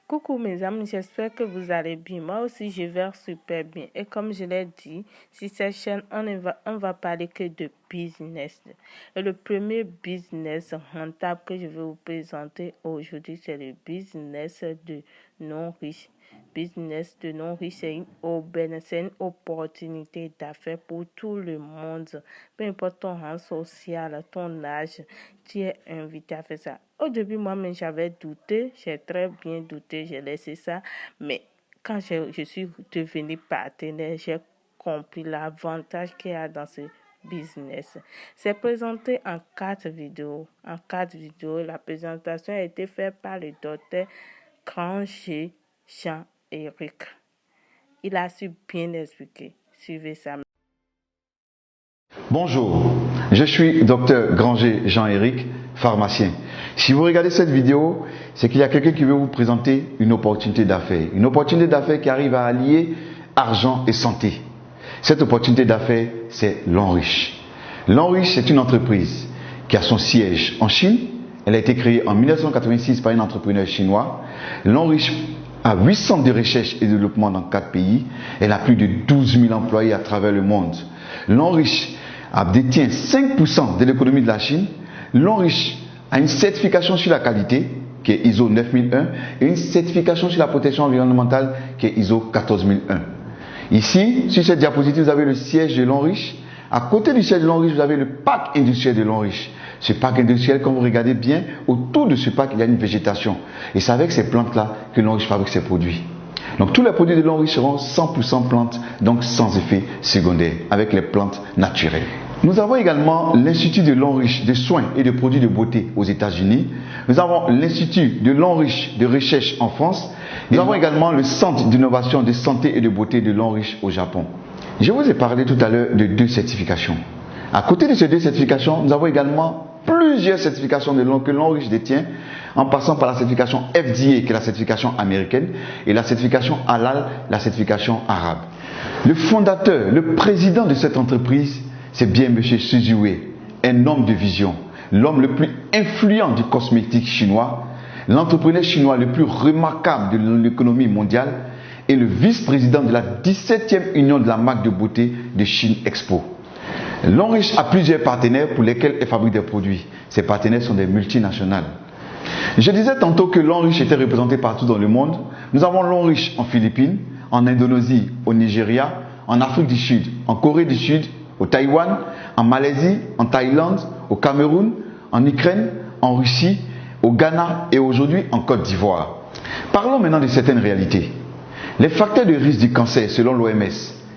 Coucou mes amis, j'espère que vous allez bien. Moi aussi, je vais super bien. Et comme je l'ai dit, sur cette chaîne, on va parler que de business. Et le premier business rentable que je vais vous présenter aujourd'hui, c'est le business de non-riches. Business de non-riches, c'est une aubaine, c'est une opportunité d'affaires pour tout le monde. Peu importe ton rang social, ton âge, tu es invité à faire ça. Au début, moi-même, j'avais douté, j'ai très bien douté, j'ai laissé ça. Mais quand je suis devenue partenaire, j'ai compris l'avantage qu'il y a dans ce business. C'est présenté en 4 vidéos. En 4 vidéos, la présentation a été faite par le docteur Granger Jean-Éric. Il a su bien expliquer. Suivez ça. Bonjour, je suis docteur Granger Jean-Éric, pharmacien. Si vous regardez cette vidéo, c'est qu'il y a quelqu'un qui veut vous présenter une opportunité d'affaires. Une opportunité d'affaires qui arrive à allier argent et santé. Cette opportunité d'affaires, c'est L'Enriche. L'Enriche, c'est une entreprise qui a son siège en Chine. Elle a été créée en 1986 par un entrepreneur chinois. L'Enriche a 8 centres de recherche et de développement dans 4 pays. Elle a plus de 12 000 employés à travers le monde. L'Enriche détient 5% de l'économie de la Chine. L'Enriche a une certification sur la qualité qui est ISO 9001 et une certification sur la protection environnementale qui est ISO 14001. Ici, sur cette diapositive, vous avez le siège de L'Enriche. À côté du siège de L'Enriche, vous avez le parc industriel de L'Enriche. Ce parc industriel, quand vous regardez bien, autour de ce parc, il y a une végétation. Et c'est avec ces plantes-là que L'Enriche fabrique ses produits. Donc tous les produits de L'Enriche seront 100% plantes, donc sans effet secondaire, avec les plantes naturelles. Nous avons également l'Institut de L'Enriche de soins et de produits de beauté aux États-Unis. Nous avons l'Institut de L'Enriche de recherche en France. Nous avons également le Centre d'innovation de santé et de beauté de L'Enriche au Japon. Je vous ai parlé tout à l'heure de 2 certifications. À côté de ces 2 certifications, nous avons également plusieurs certifications que L'Enriche détient, en passant par la certification FDA, qui est la certification américaine, et la certification Halal, la certification arabe. Le fondateur, le président de cette entreprise, c'est bien M. Su Wei, un homme de vision, l'homme le plus influent du cosmétique chinois, l'entrepreneur chinois le plus remarquable de l'économie mondiale et le vice-président de la 17e union de la marque de beauté de Chine Expo. L'Enriche a plusieurs partenaires pour lesquels elle fabrique des produits. Ces partenaires sont des multinationales. Je disais tantôt que L'Enriche était représenté partout dans le monde. Nous avons L'Enriche en Philippines, en Indonésie, au Nigeria, en Afrique du Sud, en Corée du Sud, au Taïwan, en Malaisie, en Thaïlande, au Cameroun, en Ukraine, en Russie, au Ghana et aujourd'hui en Côte d'Ivoire. Parlons maintenant de certaines réalités. Les facteurs de risque du cancer selon l'OMS,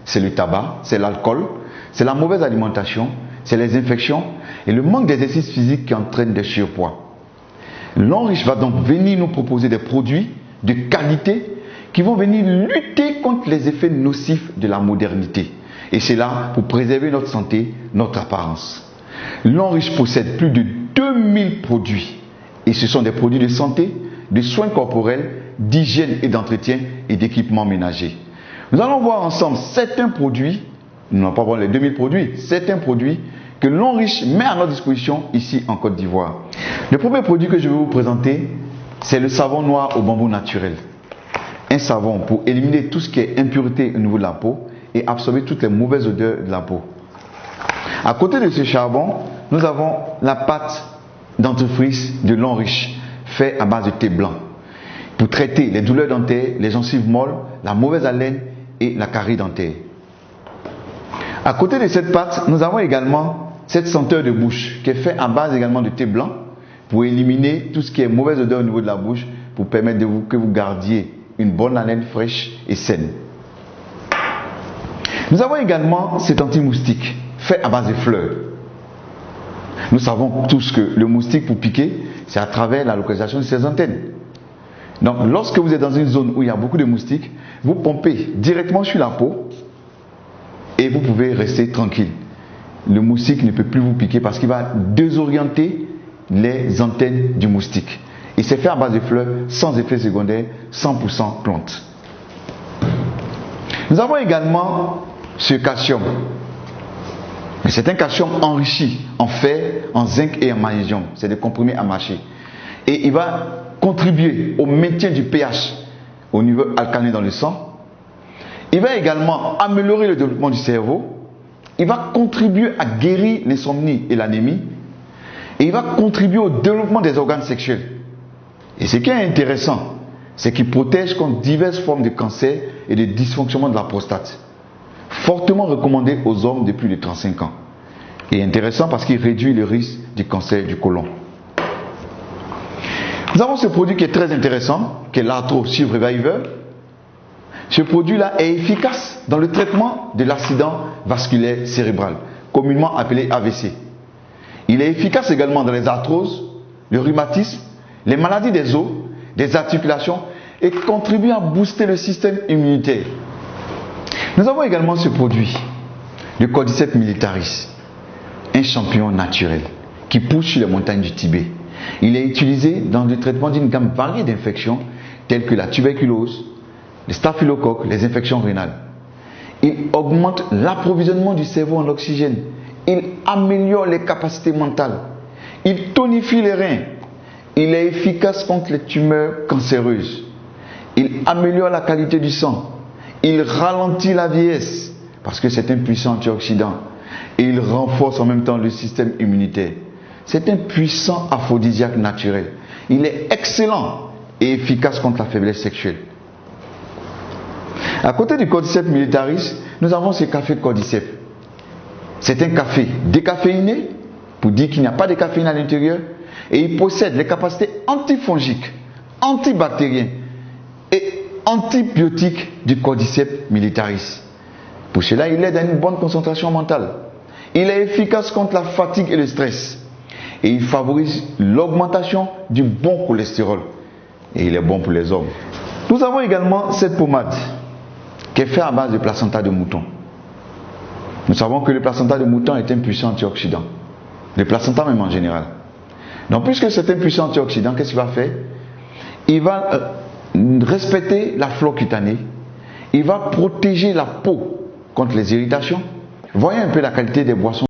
c'est le tabac, c'est l'alcool, c'est la mauvaise alimentation, c'est les infections et le manque d'exercice physique qui entraîne des surpoids. L'Enriche va donc venir nous proposer des produits de qualité qui vont venir lutter contre les effets nocifs de la modernité. Et c'est là pour préserver notre santé, notre apparence. L'Enriche possède plus de 2000 produits. Et ce sont des produits de santé, de soins corporels, d'hygiène et d'entretien et d'équipements ménagers. Nous allons voir ensemble certains produits, nous n'allons pas voir les 2000 produits, certains produits que L'Enriche met à notre disposition ici en Côte d'Ivoire. Le premier produit que je vais vous présenter, c'est le savon noir au bambou naturel. Un savon pour éliminer tout ce qui est impureté au niveau de la peau et absorber toutes les mauvaises odeurs de la peau. À côté de ce charbon, nous avons la pâte dentifrice de L'Enriche, faite à base de thé blanc, pour traiter les douleurs dentaires, les gencives molles, la mauvaise haleine et la carie dentaire. À côté de cette pâte, nous avons également cette senteur de bouche qui est faite à base également de thé blanc pour éliminer tout ce qui est mauvaise odeur au niveau de la bouche, pour permettre que vous gardiez une bonne haleine fraîche et saine. Nous avons également cet anti-moustique fait à base de fleurs. Nous savons tous que le moustique pour piquer, c'est à travers la localisation de ses antennes. Donc lorsque vous êtes dans une zone où il y a beaucoup de moustiques, vous pompez directement sur la peau et vous pouvez rester tranquille. Le moustique ne peut plus vous piquer parce qu'il va désorienter les antennes du moustique. Et c'est fait à base de fleurs, sans effet secondaire, 100% plante. Nous avons également ce calcium. C'est un calcium enrichi en fer, en zinc et en magnésium. C'est des comprimés à mâcher. Et il va contribuer au maintien du pH au niveau alcaliné dans le sang. Il va également améliorer le développement du cerveau. Il va contribuer à guérir l'insomnie et l'anémie. Et il va contribuer au développement des organes sexuels. Et ce qui est intéressant, c'est qu'il protège contre diverses formes de cancer et de dysfonctionnement de la prostate. Fortement recommandé aux hommes de plus de 35 ans. Et intéressant parce qu'il réduit le risque du cancer du côlon. Nous avons ce produit qui est très intéressant, qui est l'Arthro Shield Reviver. Ce produit-là est efficace dans le traitement de l'accident vasculaire cérébral, communément appelé AVC. Il est efficace également dans les arthroses, le rhumatisme, les maladies des os, des articulations et contribue à booster le système immunitaire. Nous avons également ce produit, le Cordyceps militaris, un champignon naturel qui pousse sur les montagnes du Tibet. Il est utilisé dans le traitement d'une gamme variée d'infections telles que la tuberculose, le staphylocoque, les infections rénales. Il augmente l'approvisionnement du cerveau en oxygène. Il améliore les capacités mentales. Il tonifie les reins. Il est efficace contre les tumeurs cancéreuses. Il améliore la qualité du sang. Il ralentit la vieillesse parce que c'est un puissant antioxydant. Et il renforce en même temps le système immunitaire. C'est un puissant aphrodisiaque naturel. Il est excellent et efficace contre la faiblesse sexuelle. À côté du Cordyceps militaris, nous avons ce café de Cordyceps. C'est un café décaféiné, pour dire qu'il n'y a pas de caféine à l'intérieur, et il possède les capacités antifongiques, antibactériennes et antibiotiques du Cordyceps militaris. Pour cela, il aide à une bonne concentration mentale. Il est efficace contre la fatigue et le stress. Et il favorise l'augmentation du bon cholestérol. Et il est bon pour les hommes. Nous avons également cette pommade qui est faite à base de placenta de mouton. Nous savons que le placenta de mouton est un puissant antioxydant. Le placenta même en général. Donc puisque c'est un puissant antioxydant, qu'est-ce qu'il va faire? Il va respecter la flore cutanée. Il va protéger la peau contre les irritations. Voyez un peu la qualité des boissons